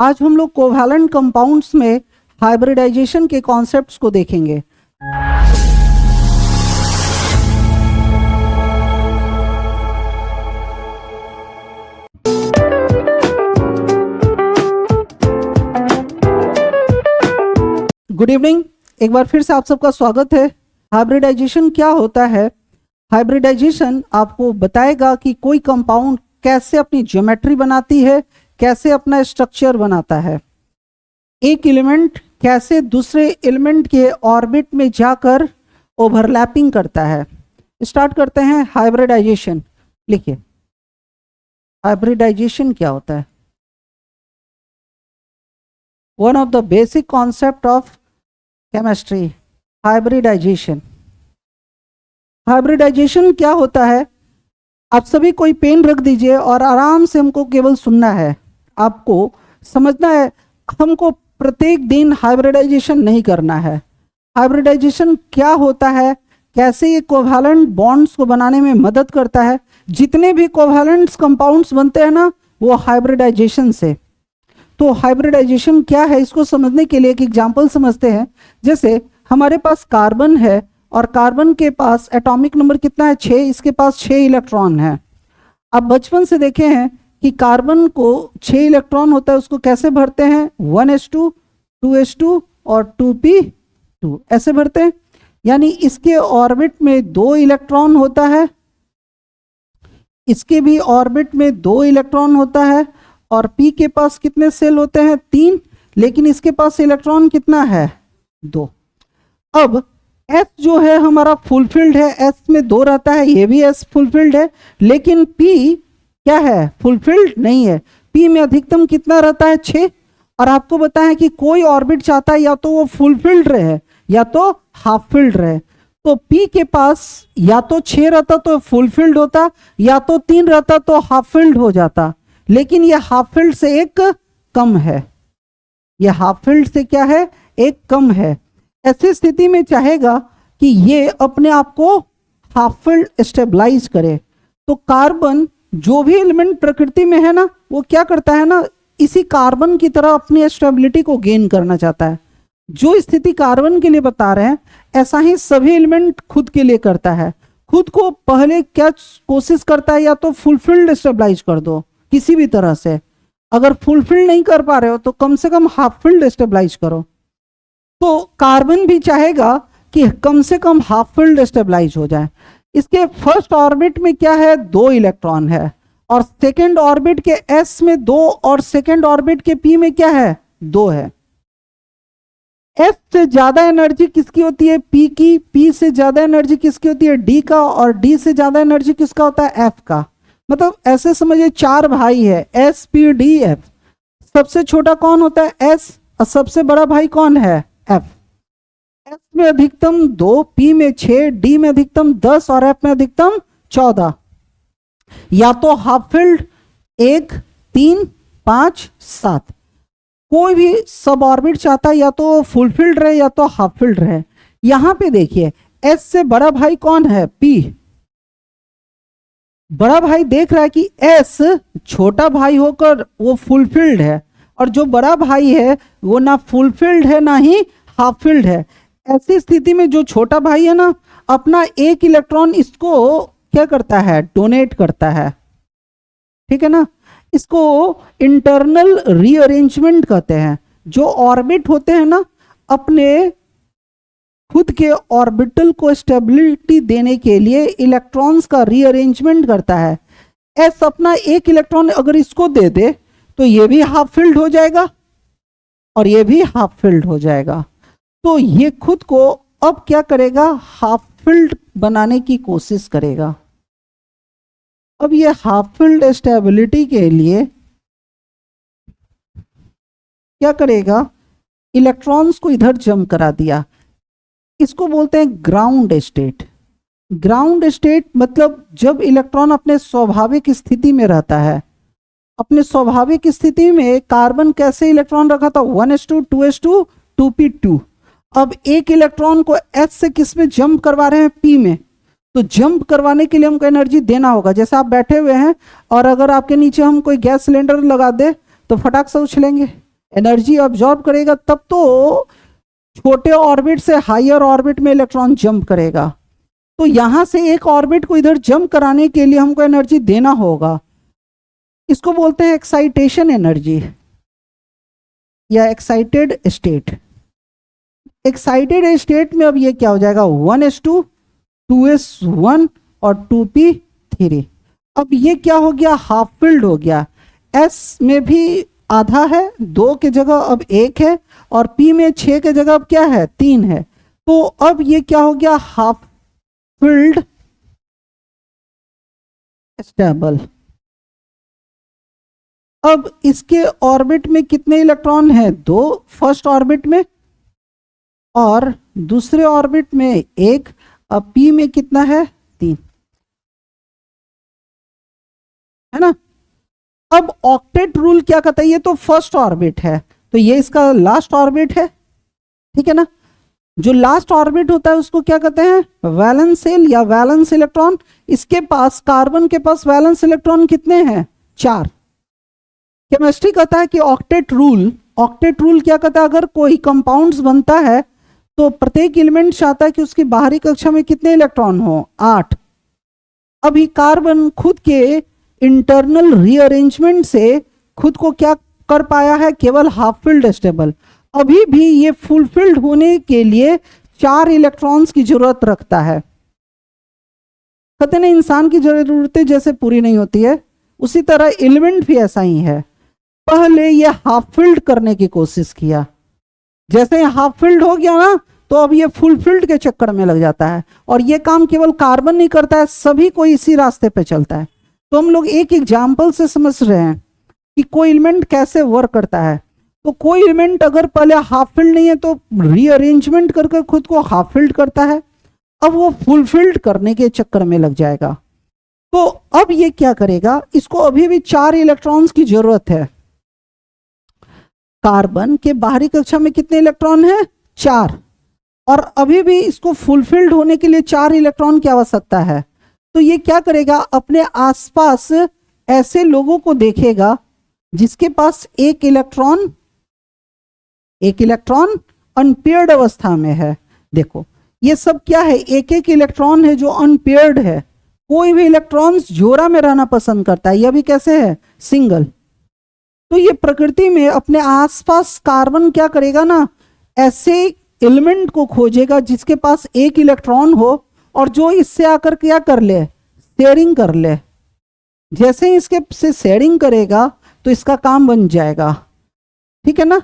आज हम लोग कोवैलेंट कंपाउंड्स में हाइब्रिडाइजेशन के कॉन्सेप्ट्स को देखेंगे। गुड इवनिंग, एक बार फिर से आप सबका स्वागत है। हाइब्रिडाइजेशन क्या होता है? हाइब्रिडाइजेशन आपको बताएगा कि कोई कंपाउंड कैसे अपनी ज्योमेट्री बनाती है, कैसे अपना स्ट्रक्चर बनाता है, एक एलिमेंट कैसे दूसरे एलिमेंट के ऑर्बिट में जाकर ओवरलैपिंग करता है। स्टार्ट करते हैं हाइब्रिडाइजेशन। लिखिए, हाइब्रिडाइजेशन क्या होता है? One of the basic concept of chemistry, hybridisation. Hybridisation क्या होता है? आप सभी कोई पेन रख दीजिए और आराम से हमको केवल सुनना है, आपको समझना है। हमको प्रत्येक दिन हाइब्रिडाइजेशन नहीं करना है। हाइब्रिडाइजेशन क्या होता है, कैसे ये कोवैलेंट बॉन्ड्स को बनाने में मदद करता है। जितने भी कोवैलेंट कंपाउंड्स बनते हैं ना, वो हाइब्रिडाइजेशन से। तो हाइब्रिडाइजेशन क्या है, इसको समझने के लिए एक एग्जांपल समझते हैं। जैसे हमारे पास कार्बन है और कार्बन के पास एटॉमिक नंबर कितना है? 6। इसके पास 6 इलेक्ट्रॉन है। अब बचपन से देखे हैं कि कार्बन को 6 इलेक्ट्रॉन होता है, उसको कैसे भरते हैं? 1s2, 2s2 और 2p2 ऐसे भरते हैं। यानी इसके ऑर्बिट में 2 इलेक्ट्रॉन होता है, इसके भी ऑर्बिट में 2 इलेक्ट्रॉन होता है, और p के पास कितने सेल होते हैं? 3। लेकिन इसके पास इलेक्ट्रॉन कितना है? 2। अब S जो है हमारा फुलफिल्ड है, S में 2 रहता है, ये भी S फुलफिल्ड है। लेकिन P क्या है? फुलफिल्ड नहीं है। P में अधिकतम कितना रहता है? 6। और आपको बताएं कि कोई ऑर्बिट चाहता है या तो वो फुलफिल्ड रहे या तो हाफ फिल्ड रहे। तो P के पास या तो 6 रहता तो फुलफिल्ड होता, या तो 3 रहता तो हाफ फिल्ड हो जाता। लेकिन ये हाफ फिल्ड से एक कम है। ये हाफ फिल्ड से क्या है? एक कम है। ऐसी स्थिति में चाहेगा कि ये अपने आप को हाफ फील्ड स्टेबलाइज करे। तो कार्बन जो भी एलिमेंट प्रकृति में है ना, वो क्या करता है ना, इसी कार्बन की तरह अपनी स्टेबिलिटी को गेन करना चाहता है। जो स्थिति कार्बन के लिए बता रहे हैं, ऐसा ही सभी एलिमेंट खुद के लिए करता है। खुद को पहले क्या कोशिश करता है? या तो फुलफिल्ड स्टेबलाइज कर दो किसी भी तरह से। अगर फुलफिल्ड नहीं कर पा रहे हो तो कम से कम हाफ फील्ड स्टेबलाइज करो। तो कार्बन भी चाहेगा कि कम से कम हाफ फील्ड स्टेबलाइज हो जाए। इसके फर्स्ट ऑर्बिट में क्या है? 2 इलेक्ट्रॉन है, और सेकंड ऑर्बिट के S में 2 और सेकंड ऑर्बिट के P में क्या है? 2 है। S से ज्यादा एनर्जी किसकी होती है? P की। P से ज्यादा एनर्जी किसकी होती है? D का। और D से ज्यादा एनर्जी किसका होता है? F का। मतलब ऐसे समझिए 4 भाई है, S P D F। सबसे छोटा कौन होता है? S। और सबसे बड़ा भाई कौन है? F। S में अधिकतम 2, P में 6, D में अधिकतम 10 और F में अधिकतम 14। या तो हाफ फील्ड 1, 3, 5, 7। कोई भी सब ऑर्बिट चाहता है या तो फुलफिल्ड रहे या तो हाफ फील्ड रहे। यहां पे देखिए, S से बड़ा भाई कौन है? P। बड़ा भाई देख रहा है कि S छोटा भाई होकर वो फुलफिल्ड है, और जो बड़ा भाई है वो ना फुलफिल्ड है ना ही हाफ फील्ड है। ऐसी स्थिति में जो छोटा भाई है ना, अपना 1 इलेक्ट्रॉन इसको क्या करता है? डोनेट करता है। ठीक है ना? इसको इंटरनल रीअरेंजमेंट कहते हैं। जो ऑर्बिट होते हैं ना, अपने खुद के ऑर्बिटल को स्टेबिलिटी देने के लिए इलेक्ट्रॉन्स का रीअरेंजमेंट करता है। S अपना 1 इलेक्ट्रॉन अगर इसको दे दे तो ये भी हाफ फील्ड हो जाएगा और ये भी हाफ फील्ड हो जाएगा। तो ये खुद को अब क्या करेगा? हाफ फील्ड बनाने की कोशिश करेगा। अब ये हाफ फील्ड स्टेबिलिटी के लिए क्या करेगा? इलेक्ट्रॉन्स को इधर जंप करा दिया। इसको बोलते हैं ग्राउंड स्टेट। ग्राउंड स्टेट मतलब जब इलेक्ट्रॉन अपने स्वाभाविक स्थिति में रहता है। अपने स्वाभाविक स्थिति में कार्बन कैसे इलेक्ट्रॉन रखा था? 1s2, 2s2, 2p2। अब 1 इलेक्ट्रॉन को S से किस में जंप करवा रहे हैं? P में। तो जंप करवाने के लिए हमको एनर्जी देना होगा। जैसे आप बैठे हुए हैं और अगर आपके नीचे हम कोई गैस सिलेंडर लगा दे तो फटाक से उछलेंगे, एनर्जी ऑब्जॉर्ब करेगा तब तो छोटे ऑर्बिट से हायर ऑर्बिट में इलेक्ट्रॉन जंप करेगा। तो यहां से एक ऑर्बिट को इधर जंप कराने के लिए हमको एनर्जी देना होगा। इसको बोलते हैं एक्साइटेशन एनर्जी या एक्साइटेड स्टेट। एक्साइटेड स्टेट में अब ये क्या हो जाएगा, 1s2, 2s1 और 2p3। अब ये क्या हो गया, हाफ फिल्ड हो गया। s में भी आधा है, 2 के जगह अब 1 है, और p में 6 के जगह अब क्या है, 3 है। तो अब ये क्या हो गया, हाफ फिल्ड स्टेबल। अब इसके ऑर्बिट में कितने इलेक्ट्रॉन है, 2 फर्स्ट ऑर्बिट में, और दूसरे ऑर्बिट में 1। अब p में कितना है, 3, है ना। अब ऑक्टेट रूल क्या कहता है, ये तो फर्स्ट ऑर्बिट है, तो ये इसका लास्ट ऑर्बिट है, ठीक है ना। जो लास्ट ऑर्बिट होता है उसको क्या कहते हैं, वैलेंस शेल या वैलेंस इलेक्ट्रॉन। इसके पास, कार्बन के पास वैलेंस इलेक्ट्रॉन कितने हैं, 4। केमिस्ट्री कहता है कि ऑक्टेट रूल क्या कहता है, अगर कोई कंपाउंड्स बनता है तो प्रत्येक एलिमेंट चाहता है कि उसकी बाहरी कक्षा में कितने इलेक्ट्रॉन हो, 8। अभी कार्बन खुद के इंटरनल रीअरेंजमेंट से खुद को क्या कर पाया है, केवल हाफ फिल्ड स्टेबल। अभी भी ये फुलफिल्ड होने के लिए 4 इलेक्ट्रॉन्स की जरूरत रखता है। कहते ना, इंसान की जरूरतें जैसे पूरी नहीं होती है, उसी तरह एलिमेंट भी ऐसा ही है। पहले ये हाफ फिल्ड करने की कोशिश किया, जैसे हाफ फिल्ड हो गया ना, तो अब ये फुल फिल्ड के चक्कर में लग जाता है। और ये काम केवल कार्बन नहीं करता है, सभी कोई इसी रास्ते पे चलता है। तो हम लोग एक एग्जाम्पल से समझ रहे हैं कि कोई एलिमेंट कैसे वर्क करता है। तो कोई एलिमेंट अगर पहले हाफ फिल्ड नहीं है तो रीअरेंजमेंट करके खुद को हाफ फिल्ड करता है, अब वो फुल फिल्ड करने के चक्कर में लग जाएगा। तो अब ये क्या करेगा, इसको अभी भी 4 इलेक्ट्रॉन्स की जरूरत है। कार्बन के बाहरी कक्षा में कितने इलेक्ट्रॉन है, 4, और अभी भी इसको फुलफिल्ड होने के लिए 4 इलेक्ट्रॉन की आवश्यकता है। तो ये क्या करेगा, अपने आसपास ऐसे लोगों को देखेगा जिसके पास एक इलेक्ट्रॉन अनपेयर्ड अवस्था में है। देखो ये सब क्या है, एक एक इलेक्ट्रॉन है जो अनपेयर्ड है। कोई भी इलेक्ट्रॉन्स जोड़ा में रहना पसंद करता है, यह भी कैसे है, सिंगल। तो ये प्रकृति में अपने आसपास कार्बन क्या करेगा ना, ऐसे एलिमेंट को खोजेगा जिसके पास एक इलेक्ट्रॉन हो और जो इससे आकर क्या कर ले, शेयरिंग कर ले। जैसे ही इसके से शेयरिंग करेगा तो इसका काम बन जाएगा, ठीक है ना।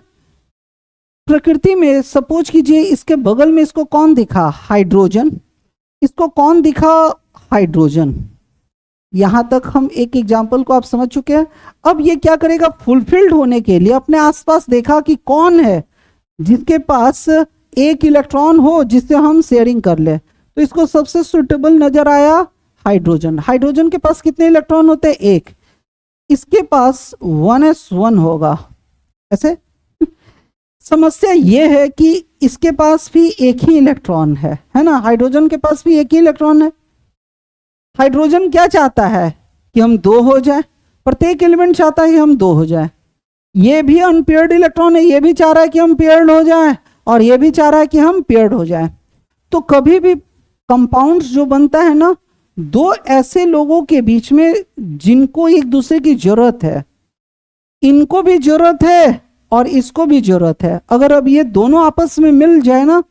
प्रकृति में सपोज कीजिए इसके बगल में इसको कौन दिखा, हाइड्रोजन। इसको कौन दिखा, हाइड्रोजन। यहां तक हम एक एग्जाम्पल को आप समझ चुके हैं। अब ये क्या करेगा, फुलफिल्ड होने के लिए अपने आसपास देखा कि कौन है जिसके पास एक इलेक्ट्रॉन हो जिससे हम शेयरिंग कर ले। तो इसको सबसे सुटेबल नजर आया हाइड्रोजन। हाइड्रोजन के पास कितने इलेक्ट्रॉन होते हैं, 1। इसके पास 1s1 होगा, ऐसे। समस्या यह है कि इसके पास भी एक ही इलेक्ट्रॉन है ना, हाइड्रोजन के पास भी एक ही इलेक्ट्रॉन है। हाइड्रोजन क्या चाहता है कि हम 2 हो जाए, प्रत्येक एलिमेंट चाहता है कि हम 2 हो जाए। ये भी अनपेयर्ड इलेक्ट्रॉन है, ये भी चाह रहा है कि हम पेयर्ड हो जाए, और ये भी चाह रहा है कि हम पेयर्ड हो जाए। तो कभी भी कंपाउंड्स जो बनता है ना, 2 ऐसे लोगों के बीच में जिनको एक दूसरे की जरूरत है, इनको भी जरूरत है और इसको भी जरूरत है। अगर अब ये दोनों आपस में मिल जाए ना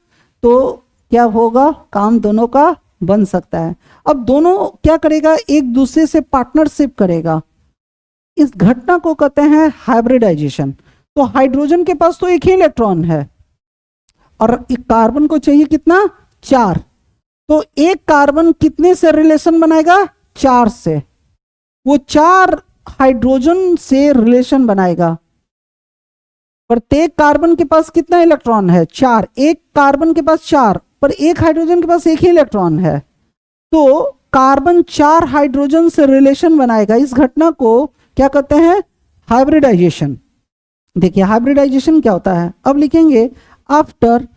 तो क्या होगा, काम दोनों का बन सकता है। अब दोनों क्या करेगा, एक दूसरे से पार्टनरशिप करेगा। इस घटना को कहते हैं हाइब्रिडाइजेशन। तो हाइड्रोजन के पास तो एक ही इलेक्ट्रॉन है और एक कार्बन को चाहिए कितना, 4। तो एक कार्बन कितने से रिलेशन बनाएगा, 4 से। वो 4 हाइड्रोजन से रिलेशन बनाएगा। प्रत्येक कार्बन के पास कितना इलेक्ट्रॉन है, 4। एक कार्बन के पास 4, पर एक हाइड्रोजन के पास एक ही इलेक्ट्रॉन है। तो कार्बन 4 हाइड्रोजन से रिलेशन बनाएगा। इस घटना को क्या कहते हैं, हाइब्रिडाइजेशन। देखिए हाइब्रिडाइजेशन क्या होता है, अब लिखेंगे आफ्टर।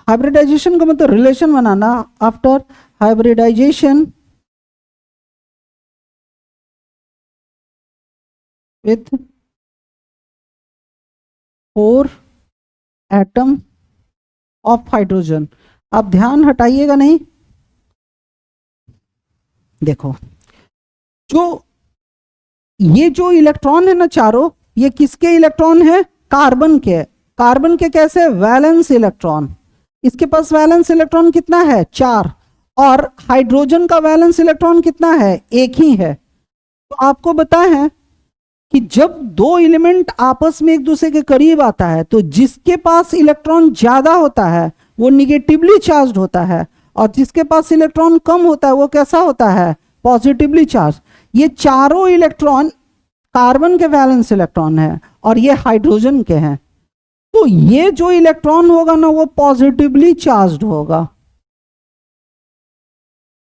हाइब्रिडाइजेशन का मतलब रिलेशन बनाना। After hybridisation with 4 atom of hydrogen. आप ध्यान हटाइएगा नहीं। देखो जो ये जो इलेक्ट्रॉन है ना चारों, ये किसके इलेक्ट्रॉन है? कार्बन के। कार्बन के कैसे? Valence electron. इसके पास वैलेंस इलेक्ट्रॉन कितना है? 4। और हाइड्रोजन का वैलेंस इलेक्ट्रॉन कितना है? एक ही है। तो आपको बताया है कि जब दो एलिमेंट आपस में एक दूसरे के करीब आता है तो जिसके पास इलेक्ट्रॉन ज्यादा होता है वो निगेटिवली चार्ज होता है, और जिसके पास इलेक्ट्रॉन कम होता है वो कैसा होता है? Positively charge. ये चारों इलेक्ट्रॉन कार्बन के वैलेंस इलेक्ट्रॉन है और ये हाइड्रोजन के हैं। तो ये जो इलेक्ट्रॉन होगा ना वो पॉजिटिवली चार्ज्ड होगा,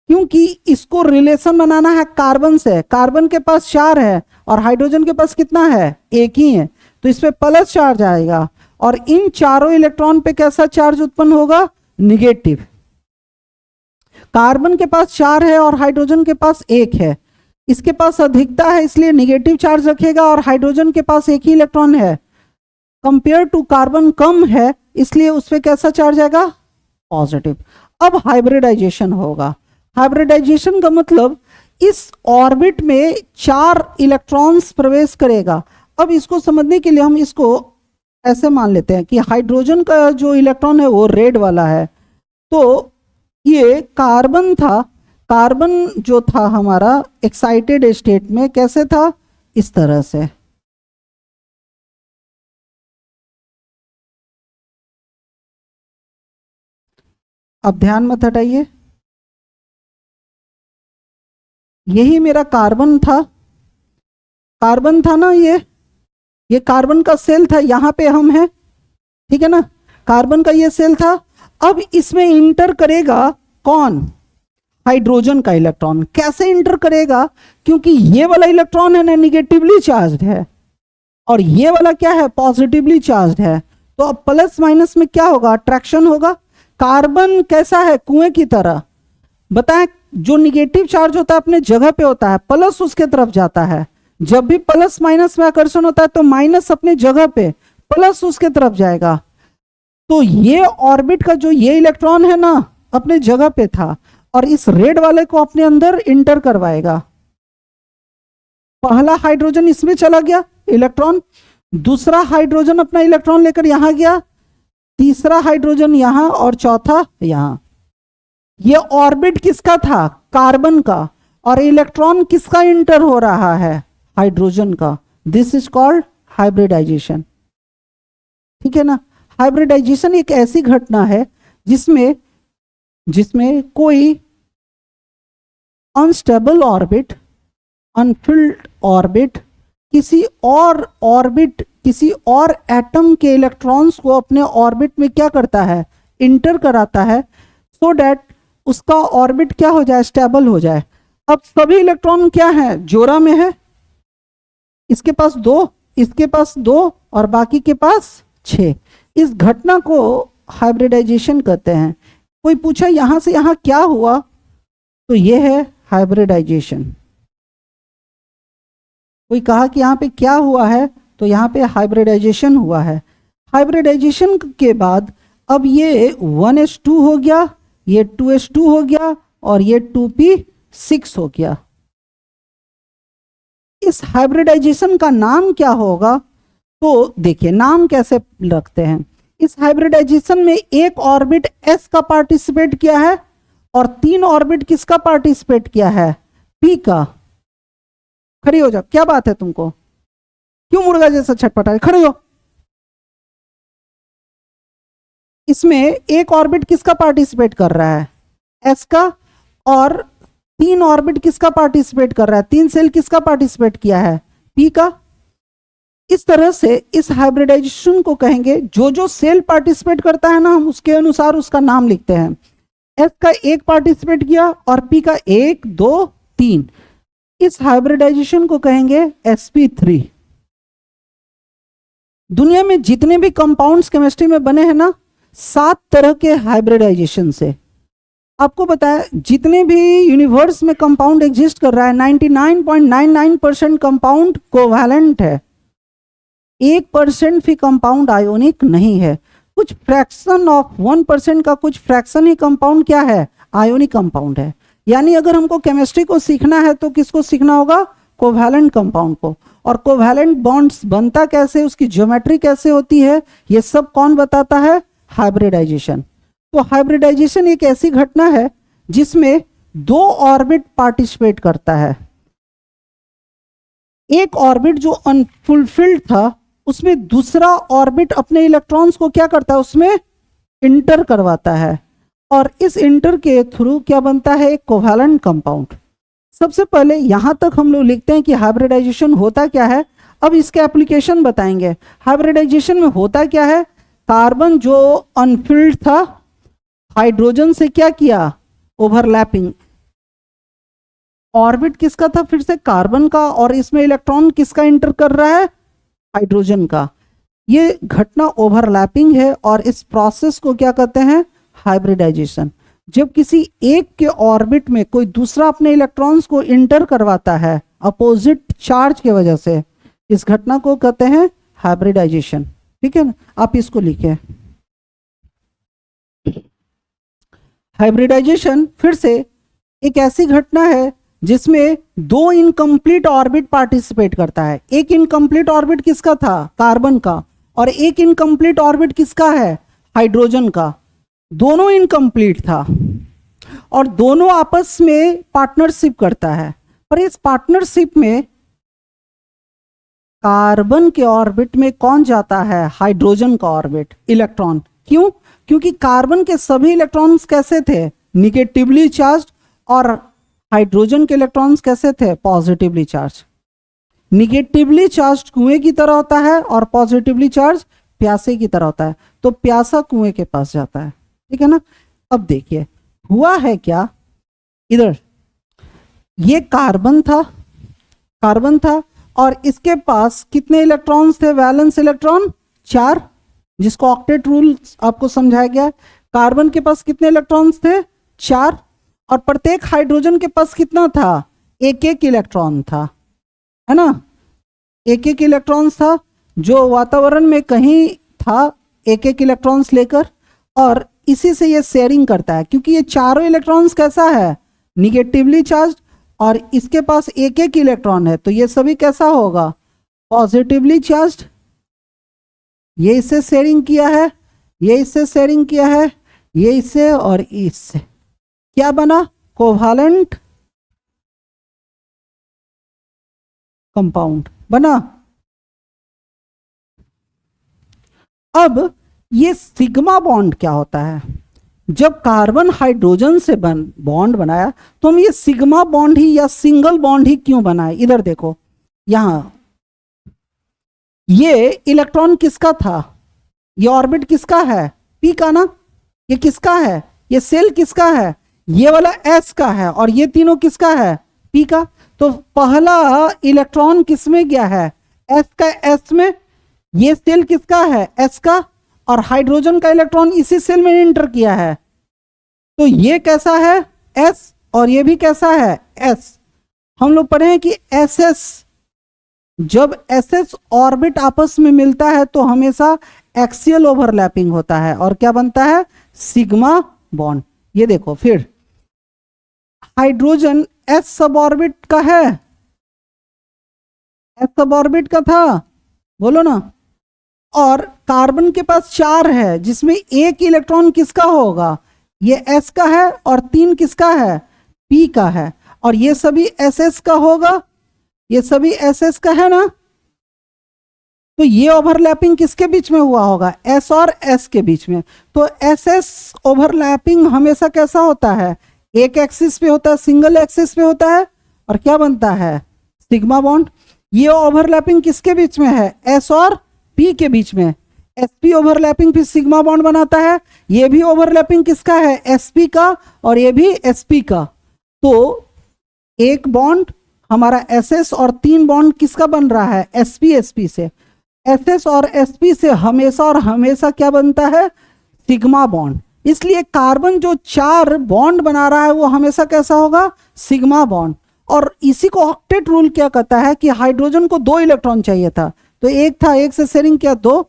क्योंकि इसको रिलेशन बनाना है कार्बन से। कार्बन के पास 4 है और हाइड्रोजन के पास कितना है? एक ही है। तो इस पे प्लस चार्ज आएगा और इन चारों इलेक्ट्रॉन पे कैसा चार्ज उत्पन्न होगा? निगेटिव। कार्बन के पास 4 है और हाइड्रोजन के पास 1 है। इसके पास अधिकता है इसलिए निगेटिव चार्ज रखेगा, और हाइड्रोजन के पास एक ही इलेक्ट्रॉन है। कंपेयर टू कार्बन कम है इसलिए उस पर कैसा चार्ज आएगा? पॉजिटिव। अब हाइब्रिडाइजेशन होगा। हाइब्रिडाइजेशन का मतलब इस ऑर्बिट में 4 इलेक्ट्रॉन्स प्रवेश करेगा। अब इसको समझने के लिए हम इसको ऐसे मान लेते हैं कि हाइड्रोजन का जो इलेक्ट्रॉन है वो रेड वाला है। तो ये कार्बन था। कार्बन जो था हमारा एक्साइटेड स्टेट में कैसे था? इस तरह से। अब ध्यान मत हटाइए, यही मेरा कार्बन था। कार्बन था ना, ये कार्बन का सेल था, यहां पे हम हैं, ठीक है ना। कार्बन का ये सेल था। अब इसमें इंटर करेगा कौन? हाइड्रोजन का इलेक्ट्रॉन। कैसे इंटर करेगा? क्योंकि ये वाला इलेक्ट्रॉन है ना निगेटिवली चार्ज है और ये वाला क्या है? पॉजिटिवली चार्ज है। तो अब प्लस माइनस में क्या होगा? अट्रैक्शन होगा। कार्बन कैसा है? कुएं की तरह। बताएं, जो निगेटिव चार्ज होता है अपने जगह पे होता है, प्लस उसके तरफ जाता है। जब भी प्लस माइनस में आकर्षण होता है तो माइनस अपने जगह पे, प्लस उसके तरफ जाएगा। तो ये ऑर्बिट का जो ये इलेक्ट्रॉन है ना अपने जगह पे था और इस रेड वाले को अपने अंदर इंटर करवाएगा। पहला हाइड्रोजन इसमें चला गया इलेक्ट्रॉन, दूसरा हाइड्रोजन अपना इलेक्ट्रॉन लेकर यहां गया, तीसरा हाइड्रोजन यहां और चौथा यहां। ये ऑर्बिट किसका था? कार्बन का। और इलेक्ट्रॉन किसका इंटर हो रहा है? हाइड्रोजन का। This is called hybridisation. ठीक है ना। हाइब्रिडाइजेशन एक ऐसी घटना है जिसमें कोई अनस्टेबल ऑर्बिट, अनफिल्ड ऑर्बिट किसी और एटम के इलेक्ट्रॉन्स को अपने ऑर्बिट में क्या करता है? इंटर कराता है, सो दैट उसका ऑर्बिट क्या हो जाए? स्टेबल हो जाए। अब सभी इलेक्ट्रॉन क्या है? जोड़ा में है। इसके पास 2, इसके पास 2 और बाकी के पास 6। इस घटना को हाइब्रिडाइजेशन कहते हैं। कोई पूछा यहां से यहां क्या हुआ, तो यह है हाइब्रिडाइजेशन। कोई कहा कि यहां पे क्या हुआ है, तो यहां पे हाइब्रिडाइजेशन हुआ है। हाइब्रिडाइजेशन के बाद अब ये 1s2 हो गया, ये 2s2 हो गया और ये 2p6 हो गया। इस हाइब्रिडाइजेशन का नाम क्या होगा? तो देखिए नाम कैसे रखते हैं। इस हाइब्रिडाइजेशन में एक ऑर्बिट s का पार्टिसिपेट किया है और 3 ऑर्बिट किसका पार्टिसिपेट किया है? p का। खड़ी हो जाओ, क्या बात है तुमको? क्यों मुर्गा जैसा छटपटा है? खड़े हो। इसमें एक ऑर्बिट किसका पार्टिसिपेट कर रहा है? s का। और 3 ऑर्बिट किसका पार्टिसिपेट कर रहा है? 3 सेल किसका पार्टिसिपेट किया है? p का। इस तरह से इस हाइब्रिडाइजेशन को कहेंगे, जो सेल पार्टिसिपेट करता है ना हम उसके अनुसार उसका नाम लिखते हैं। s का 1 पार्टिसिपेट किया और p का 1, 2, 3। इस हाइब्रिडाइजेशन को कहेंगे sp3। दुनिया में जितने भी कंपाउंड्स केमिस्ट्री में बने हैं ना 7 तरह के हाइब्रिडाइजेशन से। आपको बताया जितने भी यूनिवर्स में कंपाउंड एग्जिस्ट कर रहा है 99.99% कंपाउंड कोवैलेंट है। 1% भी कंपाउंड आयोनिक नहीं है। कुछ फ्रैक्शन ऑफ 1% का कुछ फ्रैक्शन ही कंपाउंड क्या है, आयोनिक कंपाउंड है। यानी अगर हमको केमिस्ट्री को सीखना है तो किसको सीखना होगा, कोवैलेंट कंपाउंड को। और कोवैलेंट बॉन्ड्स बनता कैसे, उसकी ज्योमेट्री कैसे होती है, ये सब कौन बताता है, हाइब्रिडाइजेशन। तो हाइब्रिडाइजेशन एक ऐसी घटना है जिसमें दो ऑर्बिट पार्टिसिपेट करता है। एक ऑर्बिट जो अनफुलफिल्ड था उसमें दूसरा ऑर्बिट अपने इलेक्ट्रॉन्स को क्या करता है, उसमें इंटर करवाता है, और इस इंटर के थ्रू क्या बनता है, एक कोवैलेंट कंपाउंड। सबसे पहले यहां तक हम लोग लिखते हैं कि हाइब्रिडाइजेशन होता क्या है। अब इसके एप्लीकेशन बताएंगे। हाइब्रिडाइजेशन में होता क्या है, कार्बन जो अनफिल्ड था हाइड्रोजन से क्या किया, ओवरलैपिंग। ऑर्बिट किसका था, फिर से कार्बन का, और इसमें इलेक्ट्रॉन किसका इंटर कर रहा है, हाइड्रोजन का। ये घटना ओवरलैपिंग है और इस प्रोसेस को क्या कहते हैं, हाइब्रिडाइजेशन। जब किसी एक के ऑर्बिट में कोई दूसरा अपने इलेक्ट्रॉन्स को इंटर करवाता है अपोजिट चार्ज के वजह से, इस घटना को कहते हैं हाइब्रिडाइजेशन। ठीक है ना, आप इसको लिखें। हाइब्रिडाइजेशन फिर से एक ऐसी घटना है जिसमें दो इनकम्प्लीट ऑर्बिट पार्टिसिपेट करता है। एक इनकम्प्लीट ऑर्बिट किसका था, कार्बन का, और एक इनकम्प्लीट ऑर्बिट किसका है, हाइड्रोजन का। दोनों इनकम्प्लीट था और दोनों आपस में पार्टनरशिप करता है। पर इस पार्टनरशिप में कार्बन के ऑर्बिट में कौन जाता है, हाइड्रोजन का ऑर्बिट, इलेक्ट्रॉन। क्यों, क्योंकि कार्बन के सभी इलेक्ट्रॉन्स कैसे थे, निगेटिवली चार्ज, और हाइड्रोजन के इलेक्ट्रॉन्स कैसे थे, पॉजिटिवली चार्ज। निगेटिवली चार्ज कुएं की तरह होता है और पॉजिटिवली चार्ज प्यासे की तरह होता है। तो प्यासा कुएं के पास जाता है, ठीक है ना। अब देखिए हुआ है क्या, इधर ये कार्बन था और इसके पास कितने इलेक्ट्रॉन्स थे, वैलेंस इलेक्ट्रॉन 4, जिसको ऑक्टेट रूल आपको समझाया गया। कार्बन के पास कितने इलेक्ट्रॉन्स थे, 4, और प्रत्येक हाइड्रोजन के पास कितना था, एक एक इलेक्ट्रॉन था, है ना। एक एक इलेक्ट्रॉन्स था जो वातावरण में कहीं था, एक एक इलेक्ट्रॉन्स लेकर, और इसी से ये शेयरिंग करता है। क्योंकि ये चारों इलेक्ट्रॉन्स कैसा है, निगेटिवली चार्ज, और इसके पास एक एक इलेक्ट्रॉन है, तो ये सभी कैसा होगा, पॉजिटिवली चार्ज। ये इससे शेयरिंग किया है, ये इससे शेयरिंग किया है, ये इससे और इससे, क्या बना, कोवैलेंट कंपाउंड बना। अब ये सिग्मा बॉन्ड क्या होता है, जब कार्बन हाइड्रोजन से बॉन्ड बनाया तो हम ये सिग्मा बॉन्ड ही या सिंगल बॉन्ड ही क्यों बनाए। इधर देखो, यहां ये इलेक्ट्रॉन किसका था, ये ऑर्बिट किसका है, पी का ना। ये किसका है, ये सेल किसका है, ये वाला एस का है, और ये तीनों किसका है, पी का। तो पहला इलेक्ट्रॉन किस में गया है, एस का, एस में। ये सेल किसका है, एस का, और हाइड्रोजन का इलेक्ट्रॉन इसी सेल में एंटर किया है। तो ये कैसा है, एस, और ये भी कैसा है, एस। हम लोग पढ़े हैं कि एस एस, जब एस एस ऑर्बिट आपस में मिलता है तो हमेशा एक्सियल ओवरलैपिंग होता है और क्या बनता है, सिग्मा बॉन्ड। ये देखो फिर हाइड्रोजन एस सब ऑर्बिट का है, एस सब ऑर्बिट का था, बोलो ना। और कार्बन के पास 4 है, जिसमें एक इलेक्ट्रॉन किसका होगा, ये एस का है, और 3 किसका है, पी का है, और ये सभी एस एस का होगा, ये सभी एस एस का है ना। तो ये ओवरलैपिंग किसके बीच में हुआ होगा, एस और एस के बीच में। तो एस एस ओवरलैपिंग हमेशा कैसा होता है, एक एक्सिस पे होता है, सिंगल एक्सिस पे होता है, और क्या बनता है, सिग्मा बॉन्ड। ये ओवरलैपिंग किसके बीच में है, एस और पी के बीच में। एसपी ओवरलैपिंग फिर सिग्मा बॉन्ड बनाता है। ये भी ओवरलैपिंग किसका है, एसपी का, और ये भी एसपी का। तो एक बॉन्ड हमारा एसएस और 3 बॉन्ड किसका बन रहा है, एसपी एसपी से। एसएस और एसपी से हमेशा और हमेशा क्या बनता है, सिग्मा बॉन्ड। इसलिए कार्बन जो 4 बॉन्ड बना रहा है वो हमेशा कैसा होगा, सिग्मा बॉन्ड। और इसी को ऑक्टेट रूल क्या कहता है कि हाइड्रोजन को 2 इलेक्ट्रॉन चाहिए था, तो तो एक था, एक से शेयरिंग किया 2,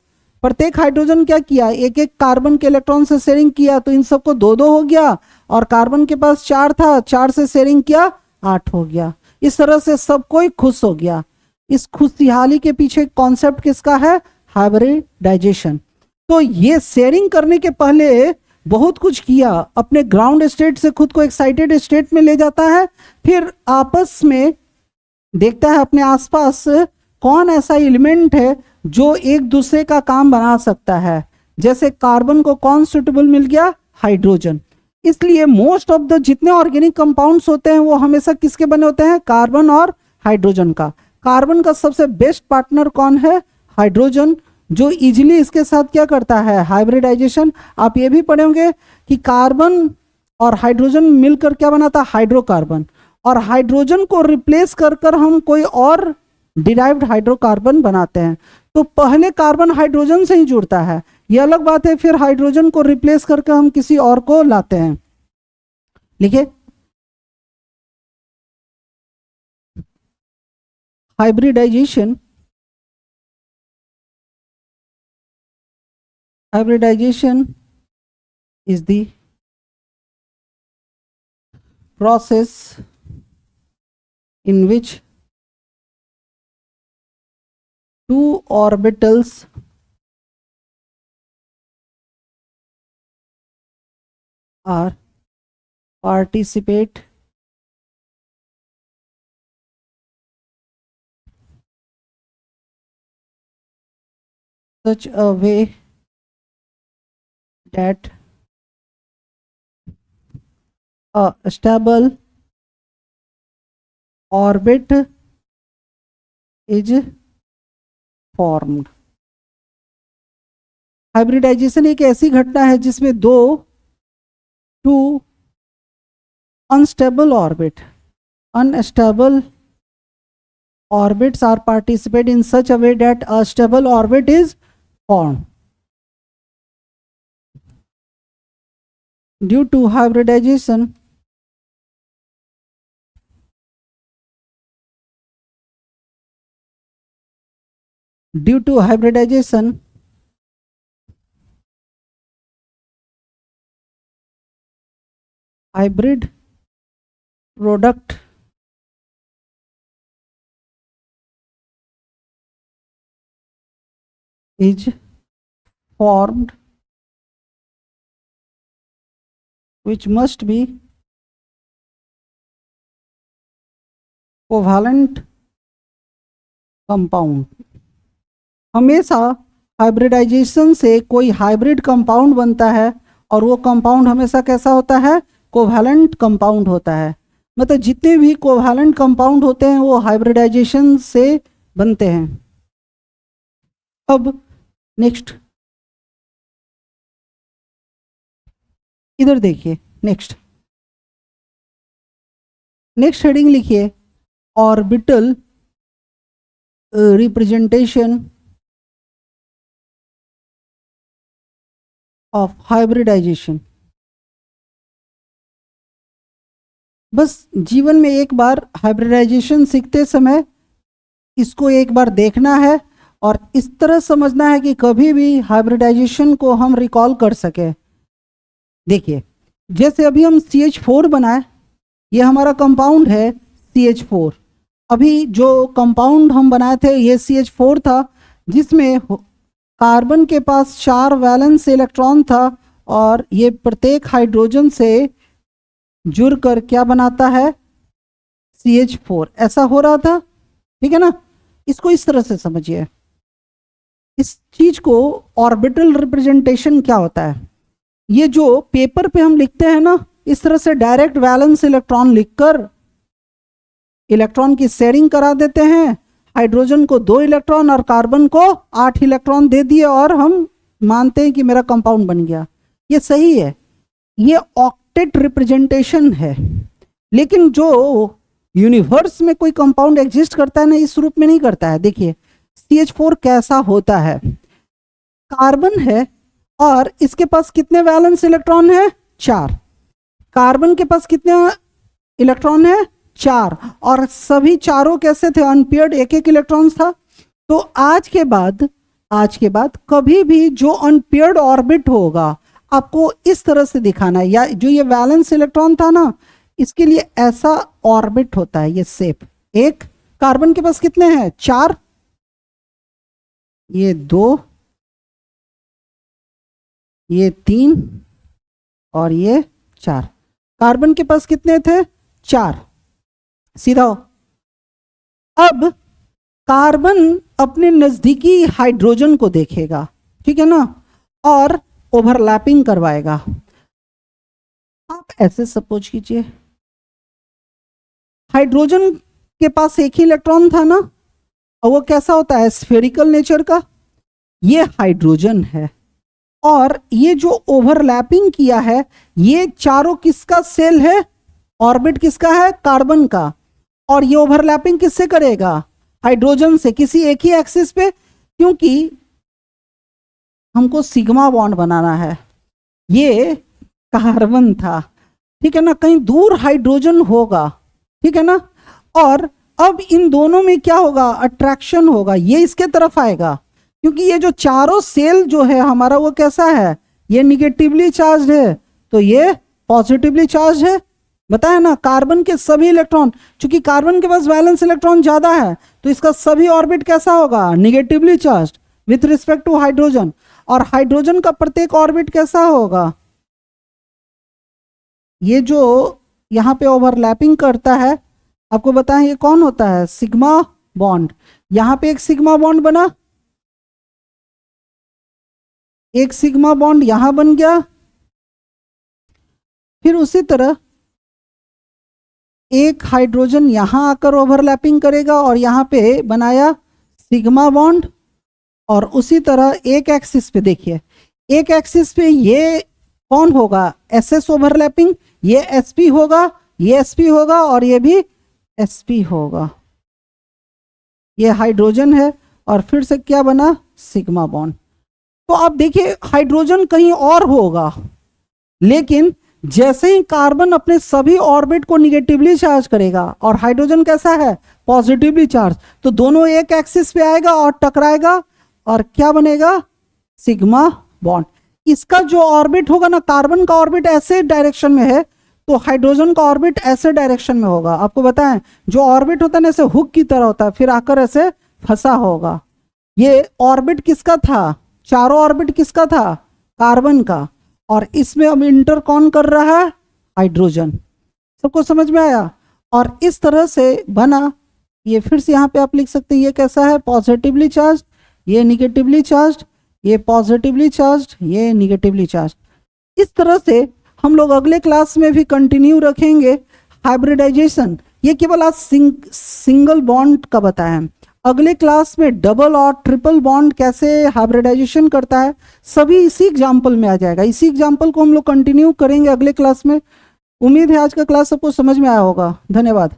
प्रत्येक हाइड्रोजन क्या किया, एक एक कार्बन के इलेक्ट्रॉन से शेयरिंग किया, तो इन सबको 2-2 हो गया, और कार्बन के पास 4 था, 4 से शेयरिंग किया 8 हो गया। इस तरह से सब कोई खुश हो गया। इस खुशहाली के पीछे कॉन्सेप्ट किसका है, हाइब्रिडाइजेशन। तो ये शेयरिंग करने के पहले बहुत कुछ किया, अपने ग्राउंड स्टेट से खुद को एक्साइटेड स्टेट में ले जाता है, फिर आपस में देखता है अपने आसपास कौन ऐसा एलिमेंट है जो एक दूसरे का काम बना सकता है। जैसे कार्बन को कौन सुटेबल मिल गया, हाइड्रोजन। इसलिए मोस्ट ऑफ द जितने ऑर्गेनिक कंपाउंड्स होते हैं वो हमेशा किसके बने होते हैं, कार्बन और हाइड्रोजन का। कार्बन का सबसे बेस्ट पार्टनर कौन है, हाइड्रोजन, जो इजीली इसके साथ क्या करता है, हाइब्रिडाइजेशन। आप ये भी पढ़े होंगे कि कार्बन और हाइड्रोजन मिलकर क्या बनाता है, हाइड्रोकार्बन, और हाइड्रोजन को रिप्लेस कर कर हम कोई और डिराइव्ड हाइड्रोकार्बन बनाते हैं। तो पहले कार्बन हाइड्रोजन से ही जुड़ता है, ये अलग बात है, फिर हाइड्रोजन को रिप्लेस करके हम किसी और को लाते हैं। लिखिए, hybridisation is the process in which two orbitals are participate such a way that a stable orbit is formed। Hybridisation एक ऐसी घटना है जिसमें two unstable orbits are participate in such a way that a stable orbit is formed। Due to hybridization, hybrid product is formed which must be covalent compound। हमेशा hybridisation से कोई hybrid compound बनता है, और वो कंपाउंड हमेशा कैसा होता है, कोवैलेंट कंपाउंड होता है। मतलब जितने भी कोवैलेंट कंपाउंड होते हैं वो हाइब्रिडाइजेशन से बनते हैं। अब नेक्स्ट, इधर देखिए, नेक्स्ट हेडिंग लिखिए, ऑर्बिटल रिप्रेजेंटेशन ऑफ हाइब्रिडाइजेशन। बस जीवन में एक बार हाइब्रिडाइजेशन सीखते समय इसको एक बार देखना है, और इस तरह समझना है कि कभी भी हाइब्रिडाइजेशन को हम रिकॉल कर सके। देखिए, जैसे अभी हम CH4 बनाए, ये हमारा कंपाउंड है CH4। अभी जो कंपाउंड हम बनाए थे ये CH4 था, जिसमें कार्बन के पास 4 वैलेंस इलेक्ट्रॉन था, और ये प्रत्येक हाइड्रोजन से जुड़कर क्या बनाता है, CH4। ऐसा हो रहा था, ठीक है ना। इसको इस तरह से समझिए, इस चीज को ऑर्बिटल रिप्रेजेंटेशन क्या होता है। ये जो पेपर पे हम लिखते हैं ना, इस तरह से डायरेक्ट वैलेंस इलेक्ट्रॉन लिखकर इलेक्ट्रॉन की शेयरिंग करा देते हैं, हाइड्रोजन को 2 इलेक्ट्रॉन और कार्बन को 8 इलेक्ट्रॉन दे दिए, और हम मानते हैं कि मेरा कंपाउंड बन गया। ये सही है, ये ऑक्टेट रिप्रेजेंटेशन है। लेकिन जो यूनिवर्स में कोई कंपाउंड एग्जिस्ट करता है ना, इस रूप में नहीं करता है। देखिए CH4 कैसा होता है, कार्बन है और इसके पास कितने वैलेंस इलेक्ट्रॉन है, 4। कार्बन के पास कितने इलेक्ट्रॉन है, 4, और सभी चारों कैसे थे, अनपेयर्ड, एक एक इलेक्ट्रॉन था। तो आज के बाद कभी भी जो अनपेयर्ड ऑर्बिट होगा आपको इस तरह से दिखाना है, या जो ये वैलेंस इलेक्ट्रॉन था ना, इसके लिए ऐसा ऑर्बिट होता है, ये शेप। एक कार्बन के पास कितने हैं? 4, ये 2, ये 3 और ये 4। कार्बन के पास कितने थे? 4। सीधा हो। अब कार्बन अपने नजदीकी हाइड्रोजन को देखेगा, ठीक है ना, और ओवरलैपिंग करवाएगा। आप ऐसे सपोज कीजिए, हाइड्रोजन के पास एक ही इलेक्ट्रॉन था ना, और वो कैसा होता है? स्फेरिकल नेचर का। ये हाइड्रोजन है, और ये जो ओवरलैपिंग किया है, ये चारों किसका सेल है? ऑर्बिट किसका है? कार्बन का। और ये ओवरलैपिंग किससे करेगा? हाइड्रोजन से, किसी एक ही एक्सिस पे, क्योंकि हमको सिग्मा बॉन्ड बनाना है। ये कार्बन था, ठीक है ना, कहीं दूर हाइड्रोजन होगा, ठीक है ना। और अब इन दोनों में क्या होगा? अट्रैक्शन होगा, ये इसके तरफ आएगा, क्योंकि ये जो चारों सेल जो है हमारा, वो कैसा है? ये निगेटिवली चार्ज है, तो ये पॉजिटिवली चार्ज है। बताया ना, कार्बन के सभी इलेक्ट्रॉन, चूंकि कार्बन के पास वैलेंस इलेक्ट्रॉन ज्यादा है, तो इसका सभी ऑर्बिट कैसा होगा? Negatively charge with respect to hydrogen. और हाइड्रोजन का प्रत्येक ऑर्बिट कैसा होगा? ये जो यहां पे ओवरलैपिंग करता है, आपको बताएं ये कौन होता है? Sigma bond. यहां पे एक सिग्मा बॉन्ड बना, एक सिग्मा बॉन्ड यहां बन गया, फिर उसी तरह एक हाइड्रोजन यहां आकर ओवरलैपिंग करेगा और यहां पे बनाया सिग्मा बॉन्ड। और उसी तरह एक एक्सिस पे देखिए, एक एक्सिस पे ये कौन होगा? एसएस ओवरलैपिंग, ये एसपी होगा, ये एसपी होगा, और ये भी एसपी होगा। ये हाइड्रोजन है, और फिर से क्या बना? Sigma bond. तो आप देखिए, हाइड्रोजन कहीं और होगा, लेकिन जैसे ही कार्बन अपने सभी ऑर्बिट को निगेटिवली चार्ज करेगा, और हाइड्रोजन कैसा है? पॉजिटिवली चार्ज, तो दोनों एक एक्सिस पे आएगा और टकराएगा, और क्या बनेगा? Sigma bond. इसका जो ऑर्बिट होगा ना, कार्बन का ऑर्बिट ऐसे डायरेक्शन में है, तो हाइड्रोजन का ऑर्बिट ऐसे डायरेक्शन में होगा। आपको बताएं, जो ऑर्बिट होता है ना, ऐसे हुक की तरह होता है, फिर आकर ऐसे फंसा होगा। ये ऑर्बिट किसका था? चारों ऑर्बिट किसका था? कार्बन का। और इसमें अब इंटर कौन कर रहा है? हाइड्रोजन। सबको समझ में आया? और इस तरह से बना। ये फिर से यहाँ पे आप लिख सकते हैं, ये कैसा है? पॉजिटिवली चार्ज, ये निगेटिवली चार्ज, ये पॉजिटिवली चार्ज, ये निगेटिवली चार्ज। इस तरह से हम लोग अगले क्लास में भी कंटिन्यू रखेंगे हाइब्रिडाइजेशन। ये केवल आज सिंगल बॉन्ड का बताया है। अगले क्लास में डबल और ट्रिपल बॉन्ड कैसे हाइब्रिडाइजेशन करता है, सभी इसी एग्जाम्पल में आ जाएगा। इसी एग्जाम्पल को हम लोग कंटिन्यू करेंगे अगले क्लास में। उम्मीद है आज का क्लास सबको समझ में आया होगा। धन्यवाद।